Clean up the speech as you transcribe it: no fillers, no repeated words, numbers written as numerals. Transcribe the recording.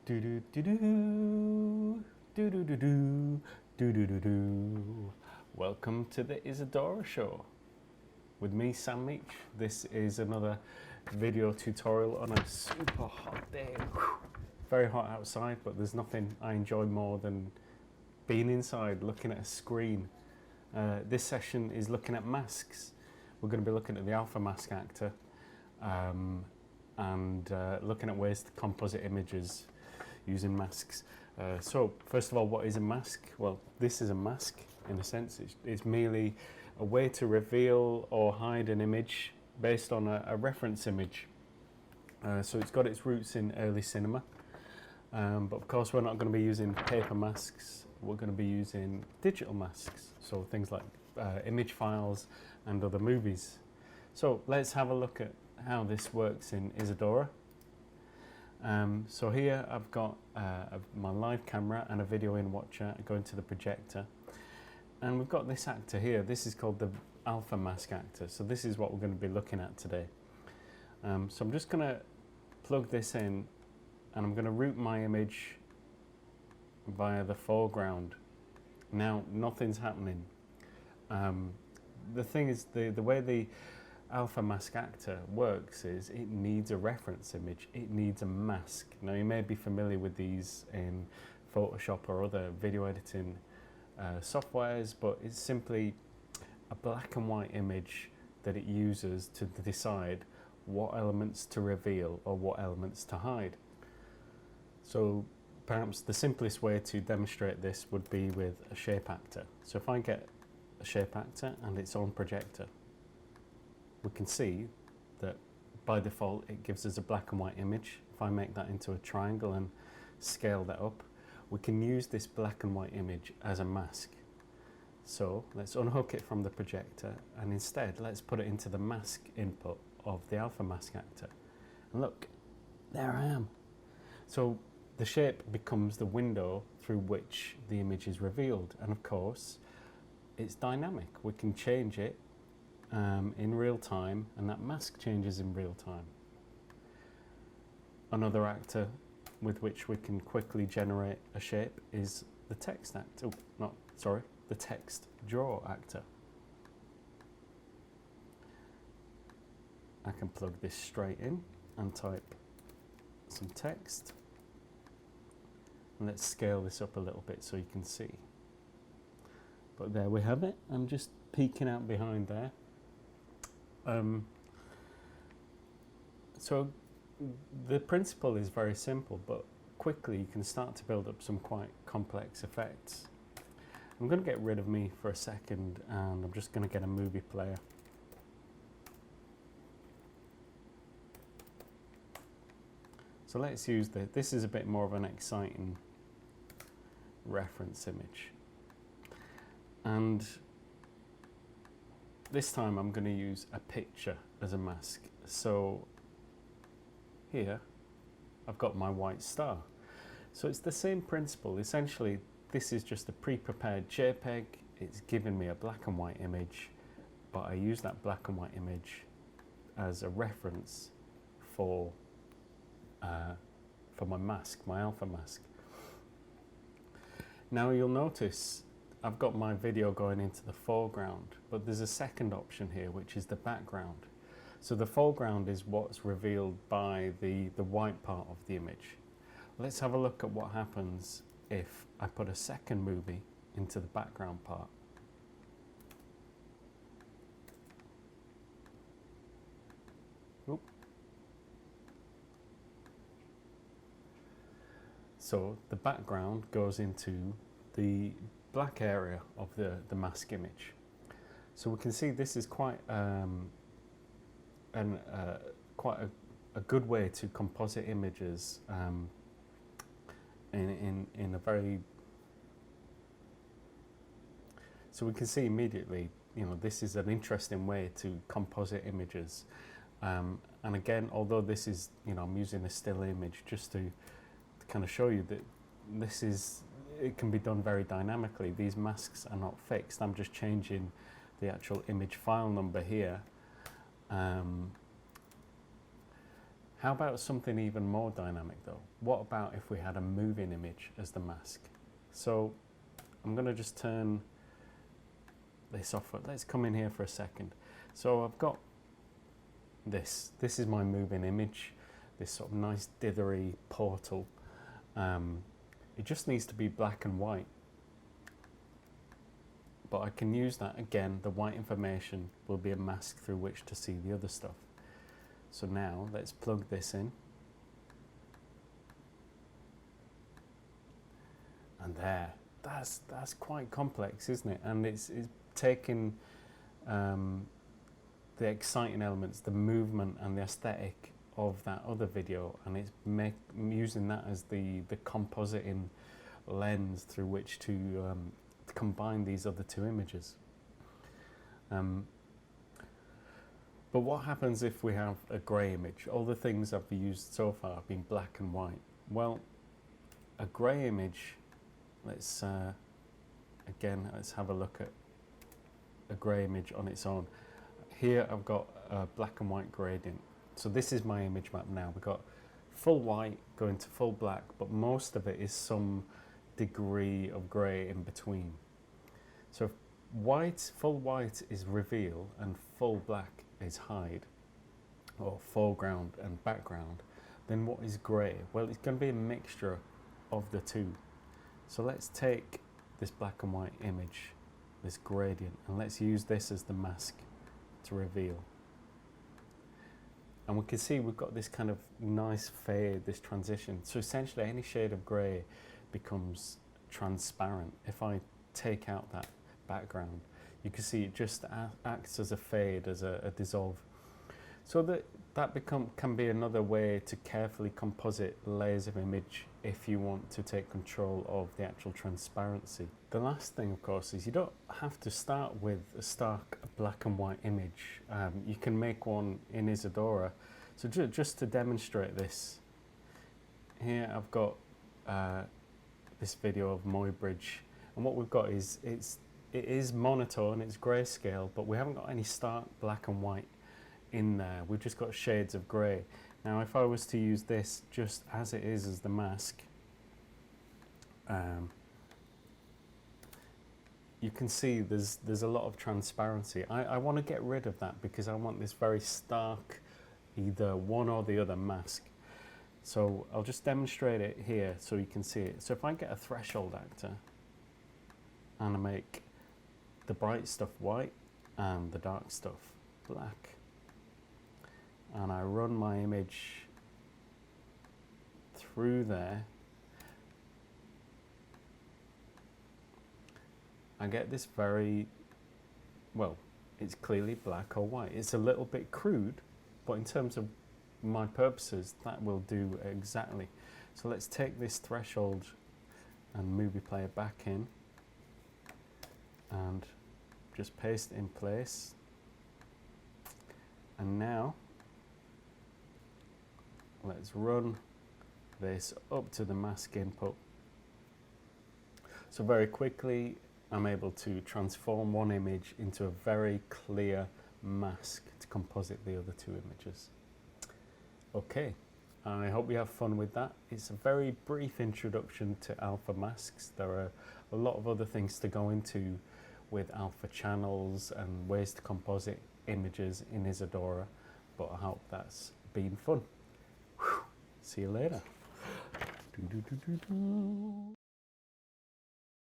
Do do do do do do do do do do do do. Welcome to the Isadora Show with me, Sam Meach. This is another video tutorial on a super hot day. Very hot outside, but there's nothing I enjoy more than being inside looking at a screen. This session is looking at masks. We're going to be looking at the Alpha Mask Actor and looking at ways to composite images using masks. So first of all, what is a mask? Well, this is a mask in a sense. It's merely a way to reveal or hide an image based on a reference image. So it's got its roots in early cinema, but of course we're not going to be using paper masks. We're going to be using digital masks, so things like image files and other movies. So let's have a look at how this works in Isadora. So here I've got my live camera and a video in watcher going to the projector, and we've got this actor here. This is called the Alpha Mask Actor. So this is what we're going to be looking at today. So I'm just going to plug this in, and I'm going to route my image via the foreground. Now nothing's happening. The thing is, the way the Alpha Mask Actor works is it needs a reference image, it needs a mask. Now you may be familiar with these in Photoshop or other video editing softwares, but it's simply a black and white image that it uses to decide what elements to reveal or what elements to hide. So perhaps the simplest way to demonstrate this would be with a shape actor. So if I get a shape actor and it's on projector, we can see that by default it gives us a black and white image. If I make that into a triangle and scale that up, we can use this black and white image as a mask. So let's unhook it from the projector, and instead let's put it into the mask input of the Alpha Mask Actor. And look, there I am. So the shape becomes the window through which the image is revealed, and of course it's dynamic. We can change it in real time, and that mask changes in real time. Another actor with which we can quickly generate a shape is the text actor. The text draw actor. I can plug this straight in and type some text. And let's scale this up a little bit so you can see. But there we have it. I'm just peeking out behind there. So the principle is very simple, but quickly you can start to build up some quite complex effects. I'm going to get rid of me for a second, and I'm just going to get a movie player. So let's use this is a bit more of an exciting reference image. And this time I'm going to use a picture as a mask. So here I've got my white star. So it's the same principle. Essentially, this is just a pre-prepared JPEG. It's giving me a black and white image, but I use that black and white image as a reference for my mask, my Alpha Mask. Now you'll notice I've got my video going into the foreground, but there's a second option here, which is the background. So the foreground is what's revealed by the white part of the image. Let's have a look at what happens if I put a second movie into the background part. Oop. So the background goes into the black area of the mask image. So we can see this is quite quite a good way to composite images in a very. So we can see immediately, this is an interesting way to composite images. And again, although this is, I'm using a still image just to kind of show you that it can be done very dynamically. These masks are not fixed. I'm just changing the actual image file number here. How about something even more dynamic though? What about if we had a moving image as the mask? So I'm going to just turn this off. Let's come in here for a second. So I've got this. This is my moving image, this sort of nice dithery portal. It just needs to be black and white. But I can use that again. The white information will be a mask through which to see the other stuff. So now let's plug this in. And there, that's quite complex, isn't it? And it's taking the exciting elements, the movement and the aesthetic of that other video, and it's using that as the compositing lens through which to combine these other two images. But what happens if we have a grey image? All the things I've used so far have been black and white. Well, a grey image, let's have a look at a grey image on its own. Here I've got a black and white gradient. So this is my image map now. We've got full white going to full black, but most of it is some degree of grey in between. So full white is reveal and full black is hide, or foreground and background. Then what is grey? Well, it's going to be a mixture of the two. So let's take this black and white image, this gradient, and let's use this as the mask to reveal. And we can see we've got this kind of nice fade, this transition. So essentially any shade of grey becomes transparent. If I take out that background, you can see it just acts as a fade, as a dissolve. So that can be another way to carefully composite layers of image if you want to take control of the actual transparency. The last thing, of course, is you don't have to start with a stark black and white image. You can make one in Isadora. So just to demonstrate this, here I've got this video of Muybridge, and what we've got is it is monotone, it's grayscale, but we haven't got any stark black and white in there. We've just got shades of grey. Now if I was to use this just as it is as the mask, you can see there's a lot of transparency. I want to get rid of that because I want this very stark, either one or the other mask. So I'll just demonstrate it here so you can see it. So if I get a threshold actor and I make the bright stuff white and the dark stuff black, and I run my image through there, I get this very, well, it's clearly black or white. It's a little bit crude, but in terms of my purposes, that will do exactly. So let's take this threshold and movie player back in and just paste it in place. And now let's run this up to the mask input. So very quickly I'm able to transform one image into a very clear mask to composite the other two images. Okay, I hope you have fun with that. It's a very brief introduction to alpha masks. There are a lot of other things to go into with alpha channels and ways to composite images in Isadora, but I hope that's been fun. Whew. See you later.